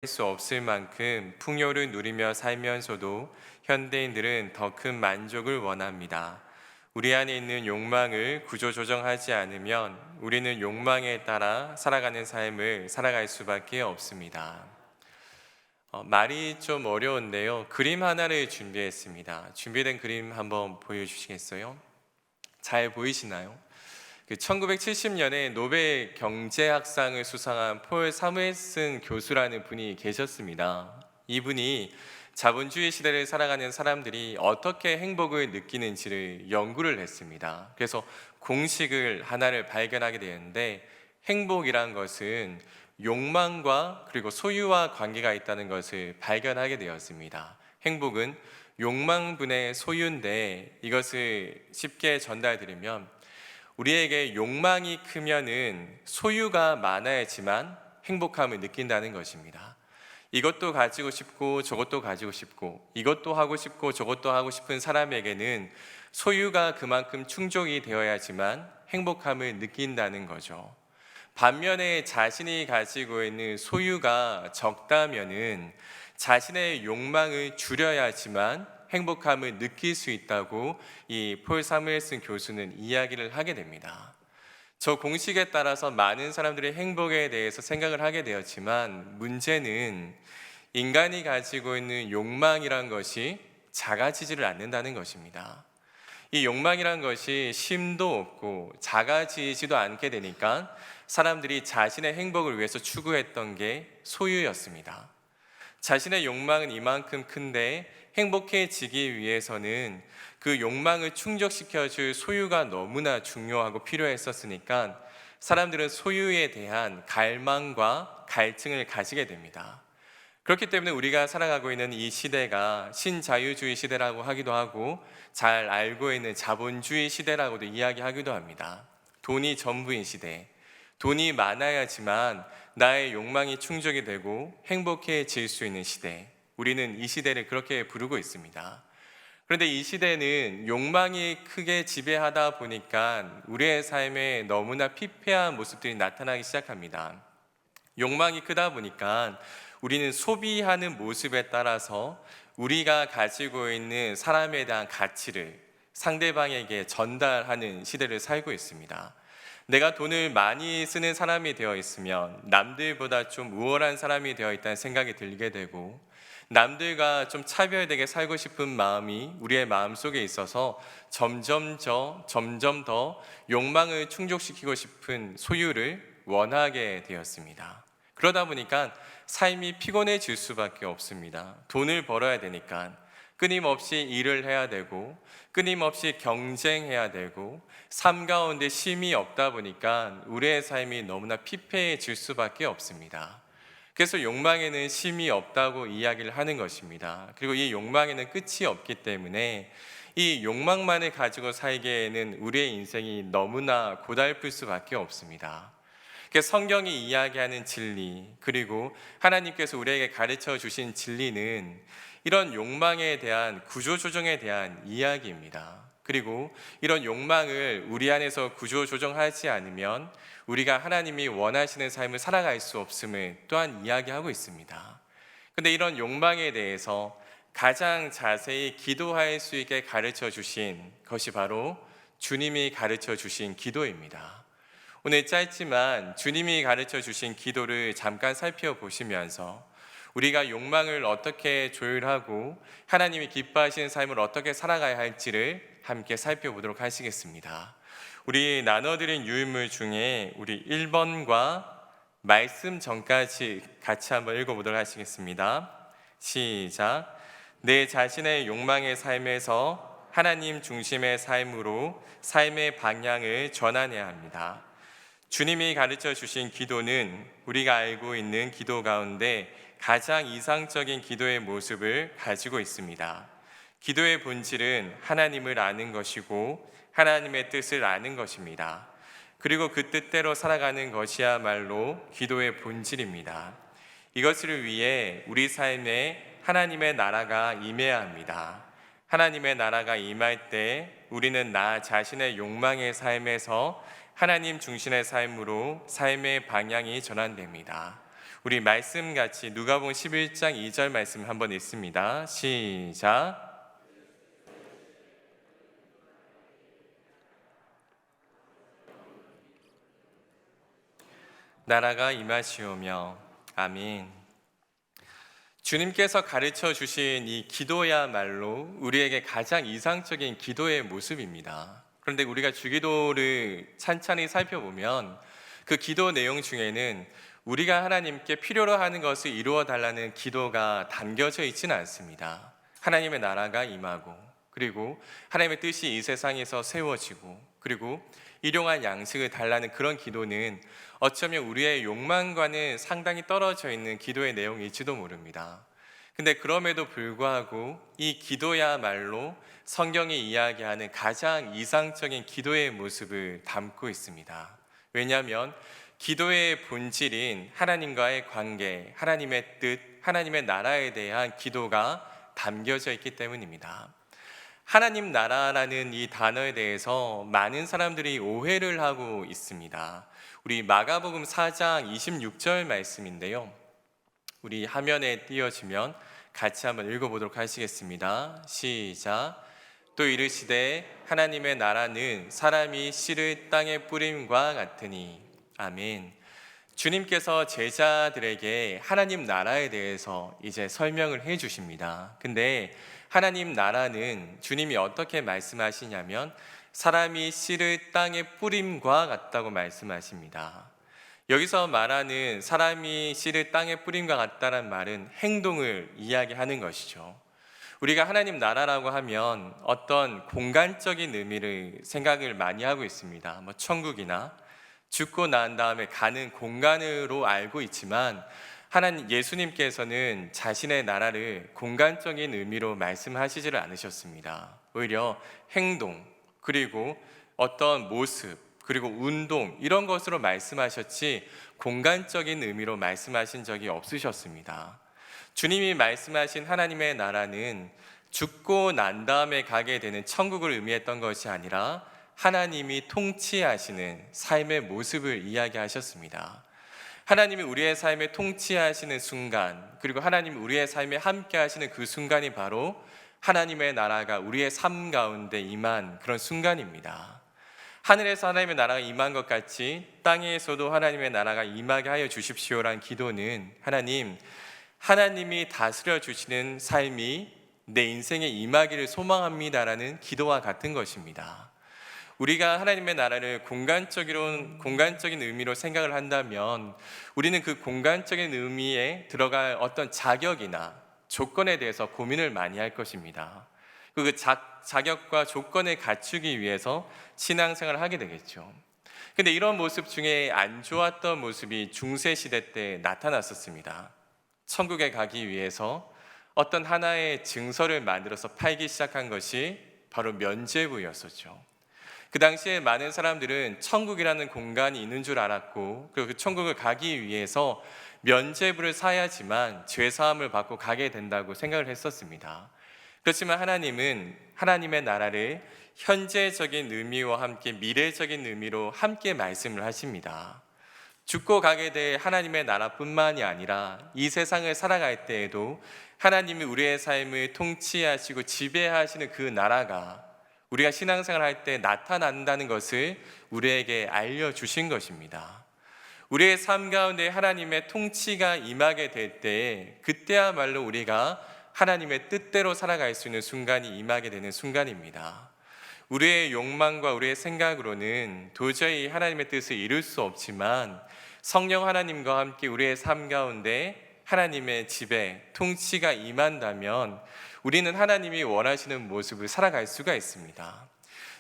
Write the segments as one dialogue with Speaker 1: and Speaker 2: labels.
Speaker 1: 수 없을 만큼 풍요를 누리며 살면서도 현대인들은 더 큰 만족을 원합니다. 우리 안에 있는 욕망을 구조조정하지 않으면 우리는 욕망에 따라 살아가는 삶을 살아갈 수밖에 없습니다. 말이 좀 어려운데요. 그림 하나를 준비했습니다. 준비된 그림 한번 보여주시겠어요? 잘 보이시나요? 1970년에 노벨 경제학상을 수상한 폴 사무엘슨 교수라는 분이 계셨습니다. 이분이 자본주의 시대를 살아가는 사람들이 어떻게 행복을 느끼는지를 연구를 했습니다. 그래서 공식을 하나를 발견하게 되는데, 행복이란 것은 욕망과 그리고 소유와 관계가 있다는 것을 발견하게 되었습니다. 행복은 욕망분의 소유인데, 이것을 쉽게 전달드리면 우리에게 욕망이 크면은 소유가 많아야지만 행복함을 느낀다는 것입니다. 이것도 가지고 싶고 저것도 가지고 싶고 이것도 하고 싶고 저것도 하고 싶은 사람에게는 소유가 그만큼 충족이 되어야지만 행복함을 느낀다는 거죠. 반면에 자신이 가지고 있는 소유가 적다면은 자신의 욕망을 줄여야지만 행복함을 느낄 수 있다고 이 폴 사무엘슨 교수는 이야기를 하게 됩니다. 저 공식에 따라서 많은 사람들이 행복에 대해서 생각을 하게 되었지만, 문제는 인간이 가지고 있는 욕망이란 것이 작아지지를 않는다는 것입니다. 이 욕망이란 것이 심도 없고 작아지지도 않게 되니까 사람들이 자신의 행복을 위해서 추구했던 게 소유였습니다. 자신의 욕망은 이만큼 큰데 행복해지기 위해서는 그 욕망을 충족시켜줄 소유가 너무나 중요하고 필요했었으니까 사람들은 소유에 대한 갈망과 갈증을 가지게 됩니다. 그렇기 때문에 우리가 살아가고 있는 이 시대가 신자유주의 시대라고 하기도 하고, 잘 알고 있는 자본주의 시대라고도 이야기하기도 합니다. 돈이 전부인 시대, 돈이 많아야지만 나의 욕망이 충족이 되고 행복해질 수 있는 시대, 우리는 이 시대를 그렇게 부르고 있습니다. 그런데 이 시대는 욕망이 크게 지배하다 보니까 우리의 삶에 너무나 피폐한 모습들이 나타나기 시작합니다. 욕망이 크다 보니까 우리는 소비하는 모습에 따라서 우리가 가지고 있는 사람에 대한 가치를 상대방에게 전달하는 시대를 살고 있습니다. 내가 돈을 많이 쓰는 사람이 되어 있으면 남들보다 좀 우월한 사람이 되어 있다는 생각이 들게 되고, 남들과 좀 차별되게 살고 싶은 마음이 우리의 마음속에 있어서 점점 더 욕망을 충족시키고 싶은 소유를 원하게 되었습니다. 그러다 보니까 삶이 피곤해질 수밖에 없습니다. 돈을 벌어야 되니까 끊임없이 일을 해야 되고 끊임없이 경쟁해야 되고, 삶 가운데 쉼이 없다 보니까 우리의 삶이 너무나 피폐해질 수밖에 없습니다. 그래서 욕망에는 쉼이 없다고 이야기를 하는 것입니다. 그리고 이 욕망에는 끝이 없기 때문에 이 욕망만을 가지고 살기에는 우리의 인생이 너무나 고달플 수밖에 없습니다. 성경이 이야기하는 진리, 그리고 하나님께서 우리에게 가르쳐 주신 진리는 이런 욕망에 대한 구조조정에 대한 이야기입니다. 그리고 이런 욕망을 우리 안에서 구조조정하지 않으면 우리가 하나님이 원하시는 삶을 살아갈 수 없음을 또한 이야기하고 있습니다. 그런데 이런 욕망에 대해서 가장 자세히 기도할 수 있게 가르쳐 주신 것이 바로 주님이 가르쳐 주신 기도입니다. 오늘 짧지만 주님이 가르쳐 주신 기도를 잠깐 살펴보시면서 우리가 욕망을 어떻게 조율하고 하나님이 기뻐하시는 삶을 어떻게 살아가야 할지를 함께 살펴보도록 하시겠습니다. 우리 나눠드린 유인물 중에 우리 1번과 말씀 전까지 같이 한번 읽어보도록 하시겠습니다. 시작. 내 자신의 욕망의 삶에서 하나님 중심의 삶으로 삶의 방향을 전환해야 합니다. 주님이 가르쳐 주신 기도는 우리가 알고 있는 기도 가운데 가장 이상적인 기도의 모습을 가지고 있습니다. 기도의 본질은 하나님을 아는 것이고 하나님의 뜻을 아는 것입니다. 그리고 그 뜻대로 살아가는 것이야말로 기도의 본질입니다. 이것을 위해 우리 삶에 하나님의 나라가 임해야 합니다. 하나님의 나라가 임할 때 우리는 나 자신의 욕망의 삶에서 하나님 중심의 삶으로 삶의 방향이 전환됩니다. 우리 말씀 같이 누가복음 11장 2절 말씀 한번 읽습니다. 시작. 나라가 임하시오며. 아멘. 주님께서 가르쳐 주신 이 기도야말로 우리에게 가장 이상적인 기도의 모습입니다. 그런데 우리가 주기도를 찬찬히 살펴보면 그 기도 내용 중에는 우리가 하나님께 필요로 하는 것을 이루어 달라는 기도가 담겨져 있지는 않습니다. 하나님의 나라가 임하고, 그리고 하나님의 뜻이 이 세상에서 세워지고, 그리고 일용할 양식을 달라는 그런 기도는 어쩌면 우리의 욕망과는 상당히 떨어져 있는 기도의 내용일지도 모릅니다. 근데 그럼에도 불구하고 이 기도야말로 성경이 이야기하는 가장 이상적인 기도의 모습을 담고 있습니다. 왜냐하면 기도의 본질인 하나님과의 관계, 하나님의 뜻, 하나님의 나라에 대한 기도가 담겨져 있기 때문입니다. 하나님 나라라는 이 단어에 대해서 많은 사람들이 오해를 하고 있습니다. 우리 마가복음 4장 26절 말씀인데요. 우리 화면에 띄어지면 같이 한번 읽어보도록 하시겠습니다. 시작. 또 이르시되 하나님의 나라는 사람이 씨를 땅에 뿌림과 같으니. 아멘. 주님께서 제자들에게 하나님 나라에 대해서 이제 설명을 해 주십니다. 근데 하나님 나라는 주님이 어떻게 말씀하시냐면 사람이 씨를 땅에 뿌림과 같다고 말씀하십니다. 여기서 말하는 사람이 씨를 땅에 뿌림과 같다는 말은 행동을 이야기하는 것이죠. 우리가 하나님 나라라고 하면 어떤 공간적인 의미를 생각을 많이 하고 있습니다. 천국이나 죽고 난 다음에 가는 공간으로 알고 있지만 하나님 예수님께서는 자신의 나라를 공간적인 의미로 말씀하시지를 않으셨습니다. 오히려 행동, 그리고 어떤 모습, 그리고 운동 이런 것으로 말씀하셨지 공간적인 의미로 말씀하신 적이 없으셨습니다. 주님이 말씀하신 하나님의 나라는 죽고 난 다음에 가게 되는 천국을 의미했던 것이 아니라 하나님이 통치하시는 삶의 모습을 이야기하셨습니다. 하나님이 우리의 삶에 통치하시는 순간, 그리고 하나님이 우리의 삶에 함께 하시는 그 순간이 바로 하나님의 나라가 우리의 삶 가운데 임한 그런 순간입니다. 하늘에서 하나님의 나라가 임한 것 같이 땅에서도 하나님의 나라가 임하게 하여 주십시오란 기도는 하나님이 다스려 주시는 삶이 내 인생에 임하기를 소망합니다라는 기도와 같은 것입니다. 우리가 하나님의 나라를 공간적인 의미로 생각을 한다면 우리는 그 공간적인 의미에 들어갈 어떤 자격이나 조건에 대해서 고민을 많이 할 것입니다. 그 자격과 조건을 갖추기 위해서 신앙생활을 하게 되겠죠. 근데 이런 모습 중에 안 좋았던 모습이 중세시대 때 나타났었습니다. 천국에 가기 위해서 어떤 하나의 증서를 만들어서 팔기 시작한 것이 바로 면죄부였었죠. 그 당시에 많은 사람들은 천국이라는 공간이 있는 줄 알았고, 그리고 그 천국을 가기 위해서 면죄부를 사야지만 죄사함을 받고 가게 된다고 생각을 했었습니다. 그렇지만 하나님은 하나님의 나라를 현재적인 의미와 함께 미래적인 의미로 함께 말씀을 하십니다. 죽고 가게 될 하나님의 나라뿐만이 아니라 이 세상을 살아갈 때에도 하나님이 우리의 삶을 통치하시고 지배하시는 그 나라가 우리가 신앙생활을 할 때 나타난다는 것을 우리에게 알려주신 것입니다. 우리의 삶 가운데 하나님의 통치가 임하게 될 때 그때야말로 우리가 하나님의 뜻대로 살아갈 수 있는 순간이 임하게 되는 순간입니다. 우리의 욕망과 우리의 생각으로는 도저히 하나님의 뜻을 이룰 수 없지만 성령 하나님과 함께 우리의 삶 가운데 하나님의 지배, 통치가 임한다면 우리는 하나님이 원하시는 모습을 살아갈 수가 있습니다.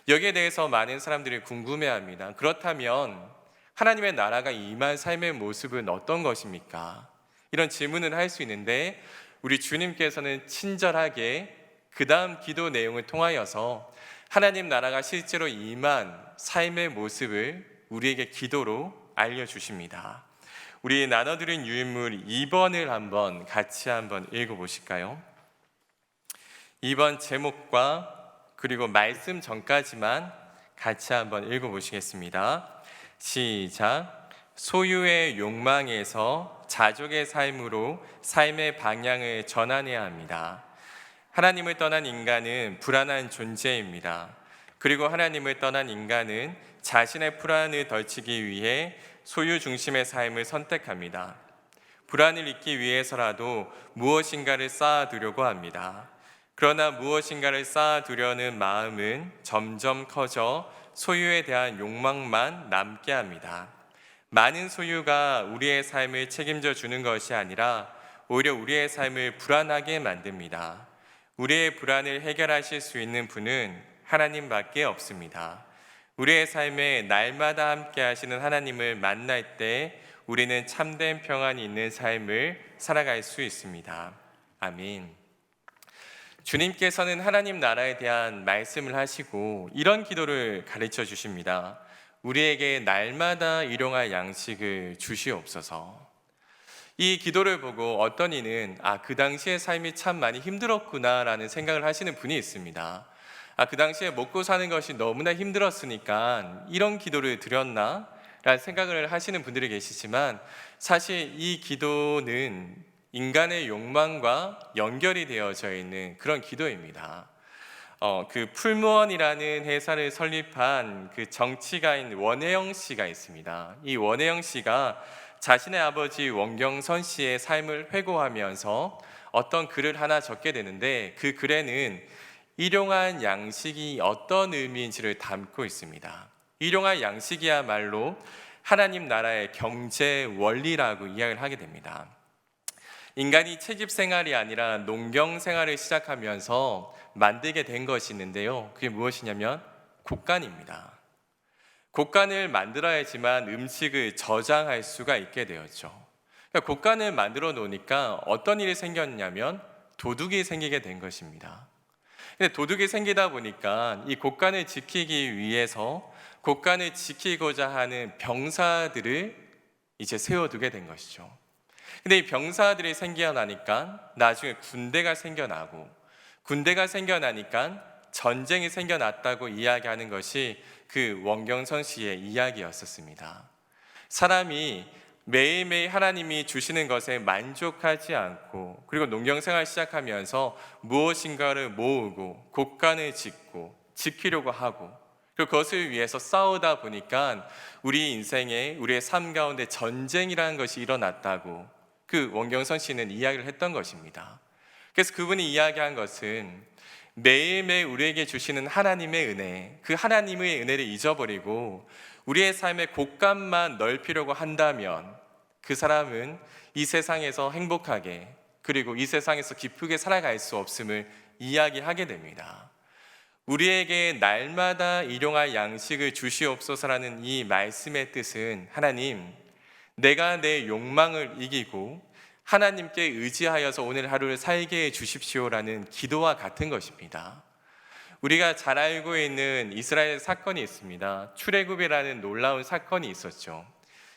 Speaker 1: 여기에 대해서 많은 사람들이 궁금해합니다. 그렇다면 하나님의 나라가 임한 삶의 모습은 어떤 것입니까? 이런 질문을 할 수 있는데 우리 주님께서는 친절하게 그 다음 기도 내용을 통하여서 하나님 나라가 실제로 임한 삶의 모습을 우리에게 기도로 알려주십니다. 우리 나눠드린 유인물 2번을 한번 같이 한번 읽어보실까요? 2번 제목과 그리고 말씀 전까지만 같이 한번 읽어보시겠습니다. 시작. 소유의 욕망에서 자족의 삶으로 삶의 방향을 전환해야 합니다. 하나님을 떠난 인간은 불안한 존재입니다. 그리고 하나님을 떠난 인간은 자신의 불안을 덜치기 위해 소유 중심의 삶을 선택합니다. 불안을 잊기 위해서라도 무엇인가를 쌓아두려고 합니다. 그러나 무엇인가를 쌓아두려는 마음은 점점 커져 소유에 대한 욕망만 남게 합니다. 많은 소유가 우리의 삶을 책임져 주는 것이 아니라 오히려 우리의 삶을 불안하게 만듭니다. 우리의 불안을 해결하실 수 있는 분은 하나님밖에 없습니다. 우리의 삶에 날마다 함께 하시는 하나님을 만날 때 우리는 참된 평안이 있는 삶을 살아갈 수 있습니다. 아멘. 주님께서는 하나님 나라에 대한 말씀을 하시고 이런 기도를 가르쳐 주십니다. 우리에게 날마다 일용할 양식을 주시옵소서. 이 기도를 보고 어떤 이는 그 당시의 삶이 참 많이 힘들었구나라는 생각을 하시는 분이 있습니다. 그 당시에 먹고 사는 것이 너무나 힘들었으니까 이런 기도를 드렸나? 라는 생각을 하시는 분들이 계시지만 사실 이 기도는 인간의 욕망과 연결이 되어져 있는 그런 기도입니다. 그 풀무원이라는 회사를 설립한 그 정치가인 원혜영 씨가 있습니다. 이 원혜영 씨가 자신의 아버지 원경선 씨의 삶을 회고하면서 어떤 글을 하나 적게 되는데 그 글에는 일용할 양식이 어떤 의미인지를 담고 있습니다. 일용할 양식이야말로 하나님 나라의 경제 원리라고 이야기를 하게 됩니다. 인간이 채집 생활이 아니라 농경 생활을 시작하면서 만들게 된 것이 있는데요. 그게 무엇이냐면 곡간입니다. 곡간을 만들어야지만 음식을 저장할 수가 있게 되었죠. 그러니까 곡간을 만들어 놓으니까 어떤 일이 생겼냐면 도둑이 생기게 된 것입니다. 근데 도둑이 생기다 보니까 이 곡간을 지키기 위해서 곡간을 지키고자 하는 병사들을 이제 세워두게 된 것이죠. 근데 이 병사들이 생겨나니까 나중에 군대가 생겨나고 군대가 생겨나니까 전쟁이 생겨났다고 이야기하는 것이 그 원경선 씨의 이야기였었습니다. 사람이 매일매일 하나님이 주시는 것에 만족하지 않고 그리고 농경생활 시작하면서 무엇인가를 모으고 곡간을 짓고 지키려고 하고 그리고 그것을 위해서 싸우다 보니까 우리 인생에 우리의 삶 가운데 전쟁이라는 것이 일어났다고 그 원경선 씨는 이야기를 했던 것입니다. 그래서 그분이 이야기한 것은 매일매일 우리에게 주시는 하나님의 은혜, 그 하나님의 은혜를 잊어버리고 우리의 삶의 곡간만 넓히려고 한다면 그 사람은 이 세상에서 행복하게 그리고 이 세상에서 기쁘게 살아갈 수 없음을 이야기하게 됩니다. 우리에게 날마다 일용할 양식을 주시옵소서라는 이 말씀의 뜻은 하나님, 내가 내 욕망을 이기고 하나님께 의지하여서 오늘 하루를 살게 해 주십시오라는 기도와 같은 것입니다. 우리가 잘 알고 있는 이스라엘 사건이 있습니다. 출애굽이라는 놀라운 사건이 있었죠.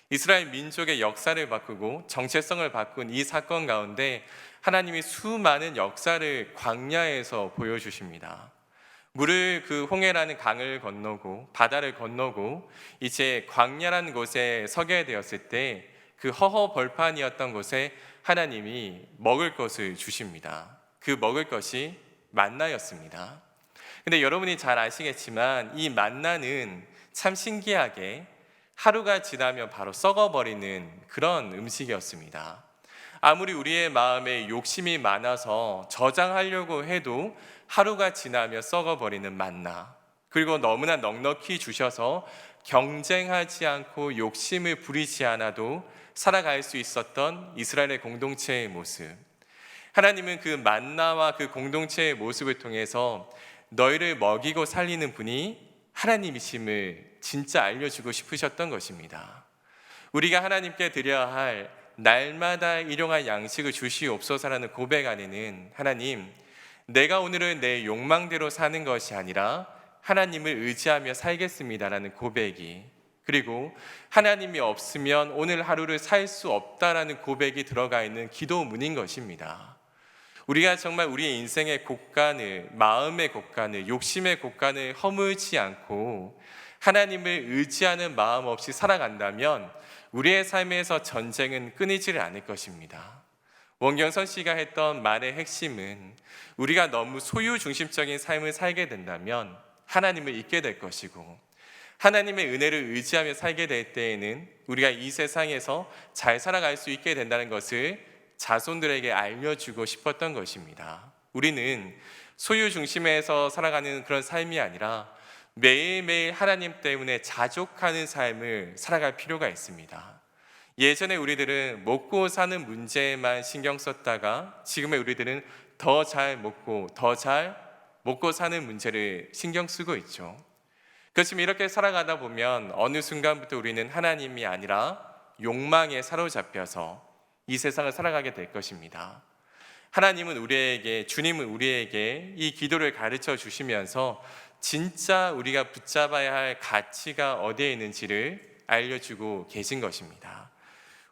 Speaker 1: 이스라엘 민족의 역사를 바꾸고 정체성을 바꾼 이 사건 가운데 하나님이 수많은 역사를 광야에서 보여주십니다. 물을 그 홍해라는 강을 건너고 바다를 건너고 이제 광야라는 곳에 서게 되었을 때 그 허허 벌판이었던 곳에 하나님이 먹을 것을 주십니다. 그 먹을 것이 만나였습니다. 근데 여러분이 잘 아시겠지만 이 만나는 참 신기하게 하루가 지나면 바로 썩어버리는 그런 음식이었습니다. 아무리 우리의 마음에 욕심이 많아서 저장하려고 해도 하루가 지나면 썩어버리는 만나, 그리고 너무나 넉넉히 주셔서 경쟁하지 않고 욕심을 부리지 않아도 살아갈 수 있었던 이스라엘의 공동체의 모습, 하나님은 그 만나와 그 공동체의 모습을 통해서 너희를 먹이고 살리는 분이 하나님이심을 진짜 알려주고 싶으셨던 것입니다. 우리가 하나님께 드려야 할 날마다 일용할 양식을 주시옵소서라는 고백 안에는 하나님, 내가 오늘은 내 욕망대로 사는 것이 아니라 하나님을 의지하며 살겠습니다라는 고백이, 그리고 하나님이 없으면 오늘 하루를 살 수 없다라는 고백이 들어가 있는 기도문인 것입니다. 우리가 정말 우리의 인생의 곡간을, 마음의 곡간을, 욕심의 곡간을 허물지 않고 하나님을 의지하는 마음 없이 살아간다면 우리의 삶에서 전쟁은 끊이지를 않을 것입니다. 원경선 씨가 했던 말의 핵심은 우리가 너무 소유 중심적인 삶을 살게 된다면 하나님을 잊게 될 것이고, 하나님의 은혜를 의지하며 살게 될 때에는 우리가 이 세상에서 잘 살아갈 수 있게 된다는 것을 자손들에게 알려주고 싶었던 것입니다. 우리는 소유 중심에서 살아가는 그런 삶이 아니라 매일매일 하나님 때문에 자족하는 삶을 살아갈 필요가 있습니다. 예전에 우리들은 먹고 사는 문제에만 신경 썼다가 지금의 우리들은 더 잘 먹고 사는 문제를 신경 쓰고 있죠. 그렇지만 이렇게 살아가다 보면 어느 순간부터 우리는 하나님이 아니라 욕망에 사로잡혀서 이 세상을 살아가게 될 것입니다. 주님은 우리에게 이 기도를 가르쳐 주시면서 진짜 우리가 붙잡아야 할 가치가 어디에 있는지를 알려주고 계신 것입니다.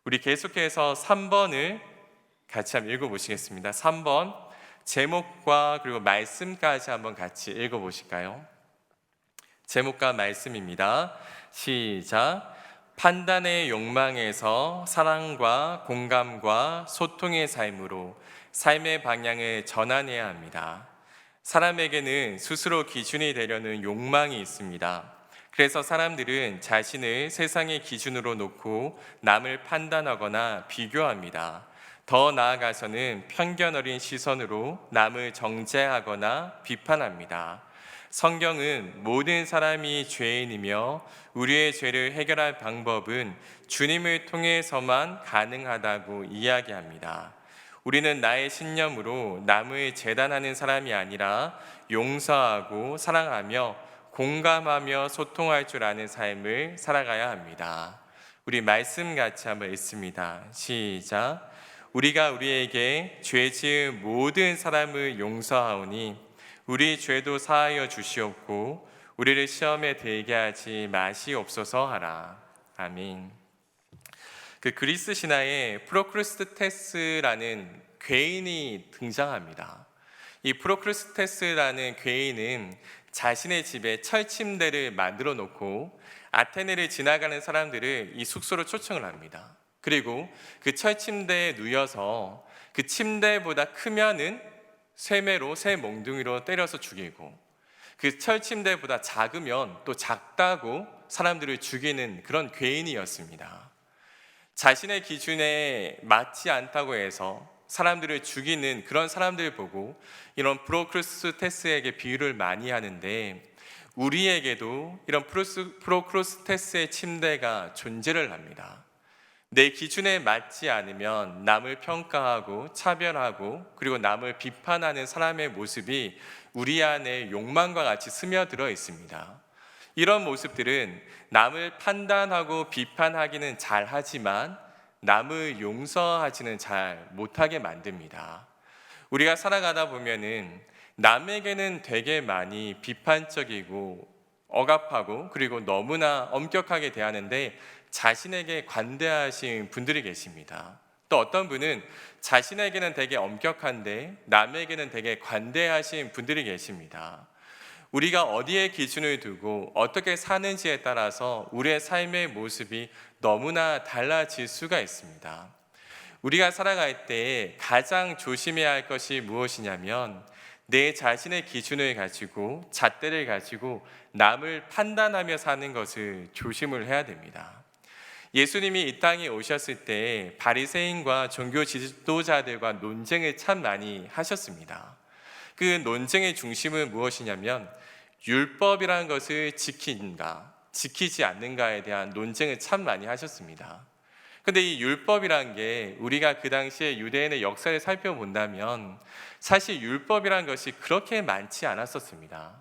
Speaker 1: 우리 계속해서 3번을 같이 한번 읽어보시겠습니다. 3번 제목과 그리고 말씀까지 한번 같이 읽어보실까요? 제목과 말씀입니다. 시작. 판단의 욕망에서 사랑과 공감과 소통의 삶으로 삶의 방향을 전환해야 합니다. 사람에게는 스스로 기준이 되려는 욕망이 있습니다. 그래서 사람들은 자신을 세상의 기준으로 놓고 남을 판단하거나 비교합니다. 더 나아가서는 편견 어린 시선으로 남을 정죄하거나 비판합니다. 성경은 모든 사람이 죄인이며 우리의 죄를 해결할 방법은 주님을 통해서만 가능하다고 이야기합니다. 우리는 나의 신념으로 남을 재단하는 사람이 아니라 용서하고 사랑하며 공감하며 소통할 줄 아는 삶을 살아가야 합니다. 우리 말씀 같이 한번 읽습니다. 시작. 우리가 우리에게 죄 지은 모든 사람을 용서하오니 우리 죄도 사하여 주시옵고 우리를 시험에 들게 하지 마시옵소서 하라. 아멘. 그리스 신화에 프로크루스테스라는 괴인이 등장합니다. 이 프로크루스테스라는 괴인은 자신의 집에 철침대를 만들어 놓고 아테네를 지나가는 사람들을 이 숙소로 초청을 합니다. 그리고 그 철침대에 누워서 그 침대보다 크면은 새 몽둥이로 때려서 죽이고, 그 철침대보다 작으면 또 작다고 사람들을 죽이는 그런 괴인이었습니다. 자신의 기준에 맞지 않다고 해서 사람들을 죽이는 그런 사람들을 보고 이런 프로크루스테스에게 비유를 많이 하는데, 우리에게도 이런 프로크루스테스의 침대가 존재를 합니다. 내 기준에 맞지 않으면 남을 평가하고 차별하고 그리고 남을 비판하는 사람의 모습이 우리 안에 욕망과 같이 스며들어 있습니다. 이런 모습들은 남을 판단하고 비판하기는 잘하지만 남을 용서하지는 잘 못하게 만듭니다. 우리가 살아가다 보면은 남에게는 되게 많이 비판적이고 억압하고 그리고 너무나 엄격하게 대하는데 자신에게 관대하신 분들이 계십니다. 또 어떤 분은 자신에게는 되게 엄격한데 남에게는 되게 관대하신 분들이 계십니다. 우리가 어디에 기준을 두고 어떻게 사는지에 따라서 우리의 삶의 모습이 너무나 달라질 수가 있습니다. 우리가 살아갈 때 가장 조심해야 할 것이 무엇이냐면 내 자신의 기준을 가지고 잣대를 가지고 남을 판단하며 사는 것을 조심을 해야 됩니다. 예수님이 이 땅에 오셨을 때 바리새인과 종교 지도자들과 논쟁을 참 많이 하셨습니다. 그 논쟁의 중심은 무엇이냐면 율법이라는 것을 지킨가 지키지 않는가에 대한 논쟁을 참 많이 하셨습니다. 근데 이 율법이란 게 우리가 그 당시에 유대인의 역사를 살펴본다면 사실 율법이란 것이 그렇게 많지 않았었습니다.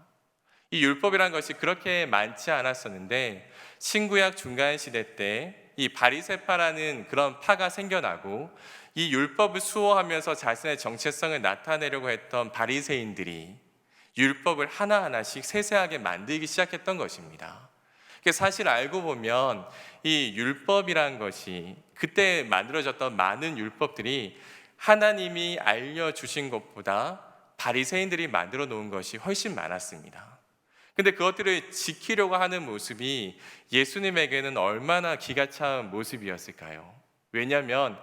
Speaker 1: 이 율법이란 것이 그렇게 많지 않았었는데 신구약 중간 시대 때 이 바리새파라는 그런 파가 생겨나고 이 율법을 수호하면서 자신의 정체성을 나타내려고 했던 바리새인들이 율법을 하나하나씩 세세하게 만들기 시작했던 것입니다. 사실 알고 보면 이 율법이란 것이 그때 만들어졌던 많은 율법들이 하나님이 알려주신 것보다 바리새인들이 만들어 놓은 것이 훨씬 많았습니다. 근데 그것들을 지키려고 하는 모습이 예수님에게는 얼마나 기가 찬 모습이었을까요? 왜냐하면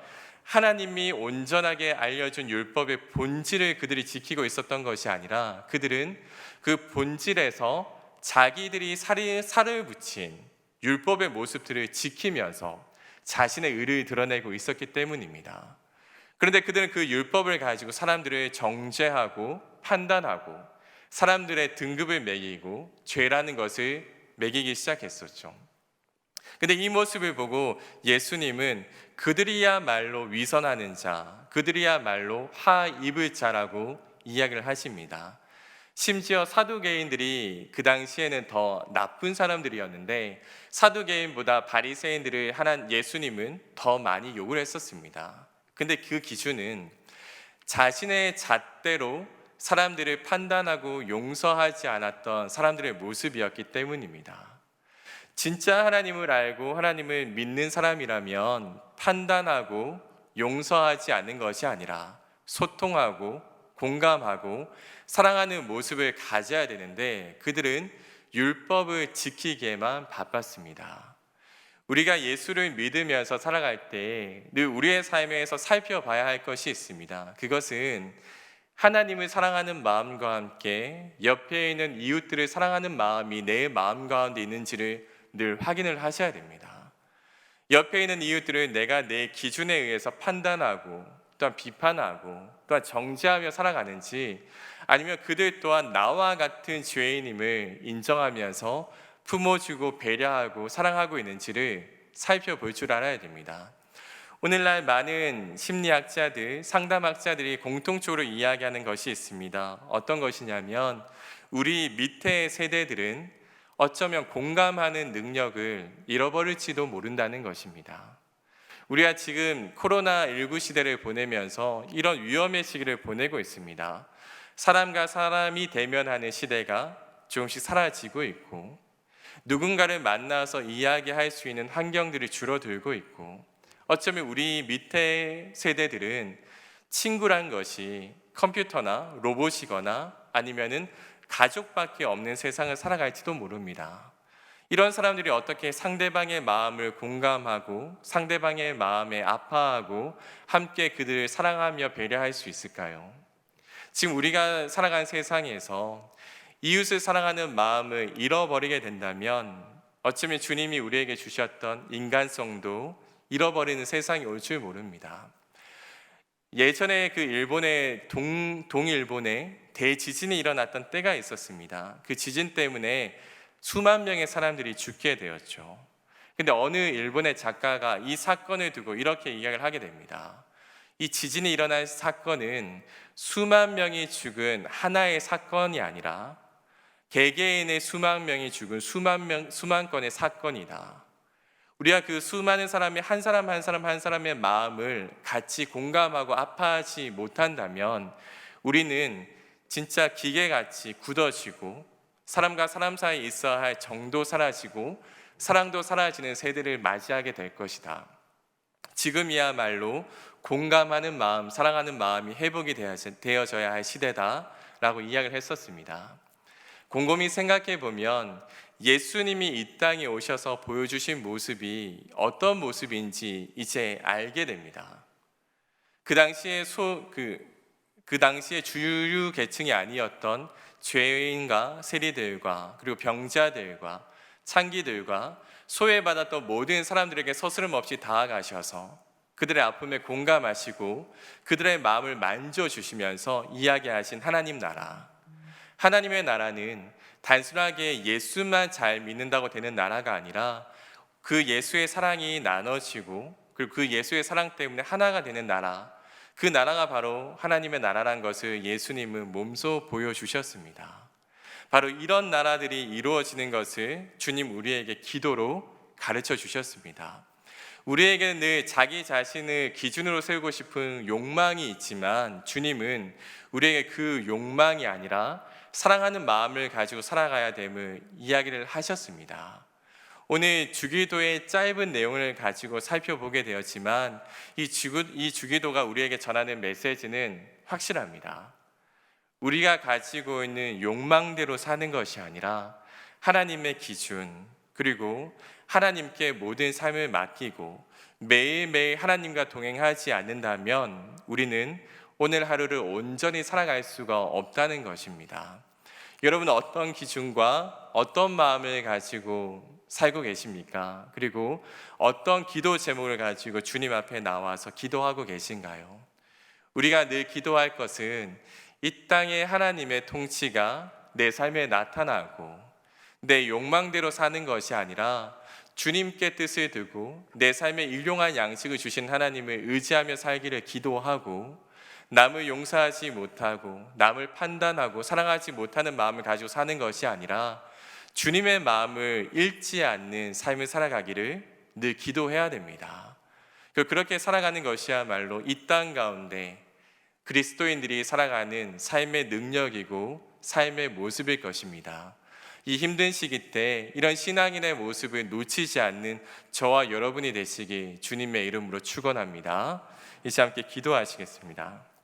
Speaker 1: 하나님이 온전하게 알려준 율법의 본질을 그들이 지키고 있었던 것이 아니라 그들은 그 본질에서 자기들이 살을 붙인 율법의 모습들을 지키면서 자신의 의를 드러내고 있었기 때문입니다. 그런데 그들은 그 율법을 가지고 사람들을 정죄하고 판단하고 사람들의 등급을 매기고 죄라는 것을 매기기 시작했었죠. 근데 이 모습을 보고 예수님은 그들이야말로 위선하는 자, 그들이야말로 화 입을 자라고 이야기를 하십니다. 심지어 사두개인들이 그 당시에는 더 나쁜 사람들이었는데 사두개인보다 바리새인들을 예수님은 더 많이 욕을 했었습니다. 근데 그 기준은 자신의 잣대로 사람들을 판단하고 용서하지 않았던 사람들의 모습이었기 때문입니다. 진짜 하나님을 알고 하나님을 믿는 사람이라면 판단하고 용서하지 않는 것이 아니라 소통하고 공감하고 사랑하는 모습을 가져야 되는데 그들은 율법을 지키기에만 바빴습니다. 우리가 예수를 믿으면서 살아갈 때 늘 우리의 삶에서 살펴봐야 할 것이 있습니다. 그것은 하나님을 사랑하는 마음과 함께 옆에 있는 이웃들을 사랑하는 마음이 내 마음 가운데 있는지를 늘 확인을 하셔야 됩니다. 옆에 있는 이웃들을 내가 내 기준에 의해서 판단하고 또한 비판하고 또한 정죄하며 살아가는지 아니면 그들 또한 나와 같은 죄인임을 인정하면서 품어주고 배려하고 사랑하고 있는지를 살펴볼 줄 알아야 됩니다. 오늘날 많은 심리학자들, 상담학자들이 공통적으로 이야기하는 것이 있습니다. 어떤 것이냐면 우리 밑에 세대들은 어쩌면 공감하는 능력을 잃어버릴지도 모른다는 것입니다. 우리가 지금 코로나19 시대를 보내면서 이런 위험의 시기를 보내고 있습니다. 사람과 사람이 대면하는 시대가 조금씩 사라지고 있고 누군가를 만나서 이야기할 수 있는 환경들이 줄어들고 있고 어쩌면 우리 밑에 세대들은 친구란 것이 컴퓨터나 로봇이거나 아니면은 가족밖에 없는 세상을 살아갈지도 모릅니다. 이런 사람들이 어떻게 상대방의 마음을 공감하고 상대방의 마음에 아파하고 함께 그들을 사랑하며 배려할 수 있을까요? 지금 우리가 살아가는 세상에서 이웃을 사랑하는 마음을 잃어버리게 된다면 어쩌면 주님이 우리에게 주셨던 인간성도 잃어버리는 세상이 올 줄 모릅니다. 예전에 그 일본의 동일본에 대지진이 일어났던 때가 있었습니다. 그 지진 때문에 수만 명의 사람들이 죽게 되었죠. 근데 어느 일본의 작가가 이 사건을 두고 이렇게 이야기를 하게 됩니다. 이 지진이 일어난 사건은 수만 명이 죽은 하나의 사건이 아니라 개개인의 수만 명이 죽은 수만 건의 사건이다. 우리가 그 수많은 사람의 한 사람 한 사람의 마음을 같이 공감하고 아파하지 못한다면 우리는 진짜 기계같이 굳어지고 사람과 사람 사이에 있어야 할 정도 사라지고 사랑도 사라지는 세대를 맞이하게 될 것이다. 지금이야말로 공감하는 마음, 사랑하는 마음이 회복이 되어져야 할 시대다라고 이야기를 했었습니다. 곰곰이 생각해 보면 예수님이 이 땅에 오셔서 보여주신 모습이 어떤 모습인지 이제 알게 됩니다. 그 당시에 주류 계층이 아니었던 죄인과 세리들과 그리고 병자들과 창기들과 소외받았던 모든 사람들에게 서스름없이 다가가셔서 그들의 아픔에 공감하시고 그들의 마음을 만져주시면서 이야기하신 하나님 나라. 하나님의 나라는 단순하게 예수만 잘 믿는다고 되는 나라가 아니라 그 예수의 사랑이 나눠지고 그리고 그 예수의 사랑 때문에 하나가 되는 나라, 그 나라가 바로 하나님의 나라란 것을 예수님은 몸소 보여주셨습니다. 바로 이런 나라들이 이루어지는 것을 주님 우리에게 기도로 가르쳐 주셨습니다. 우리에게는 늘 자기 자신을 기준으로 세우고 싶은 욕망이 있지만 주님은 우리에게 그 욕망이 아니라 사랑하는 마음을 가지고 살아가야 됨을 이야기를 하셨습니다. 오늘 주기도의 짧은 내용을 가지고 살펴보게 되었지만 이 주기도가 우리에게 전하는 메시지는 확실합니다. 우리가 가지고 있는 욕망대로 사는 것이 아니라 하나님의 기준, 그리고 하나님께 모든 삶을 맡기고 매일매일 하나님과 동행하지 않는다면 우리는 오늘 하루를 온전히 살아갈 수가 없다는 것입니다. 여러분, 어떤 기준과 어떤 마음을 가지고 살고 계십니까? 그리고 어떤 기도 제목을 가지고 주님 앞에 나와서 기도하고 계신가요? 우리가 늘 기도할 것은 이 땅에 하나님의 통치가 내 삶에 나타나고 내 욕망대로 사는 것이 아니라 주님께 뜻을 두고 내 삶에 일용할 양식을 주신 하나님을 의지하며 살기를 기도하고, 남을 용서하지 못하고 남을 판단하고 사랑하지 못하는 마음을 가지고 사는 것이 아니라 주님의 마음을 잃지 않는 삶을 살아가기를 늘 기도해야 됩니다. 그렇게 살아가는 것이야말로 이 땅 가운데 그리스도인들이 살아가는 삶의 능력이고 삶의 모습일 것입니다. 이 힘든 시기 때 이런 신앙인의 모습을 놓치지 않는 저와 여러분이 되시기 주님의 이름으로 축원합니다. 이제 함께 기도하시겠습니다.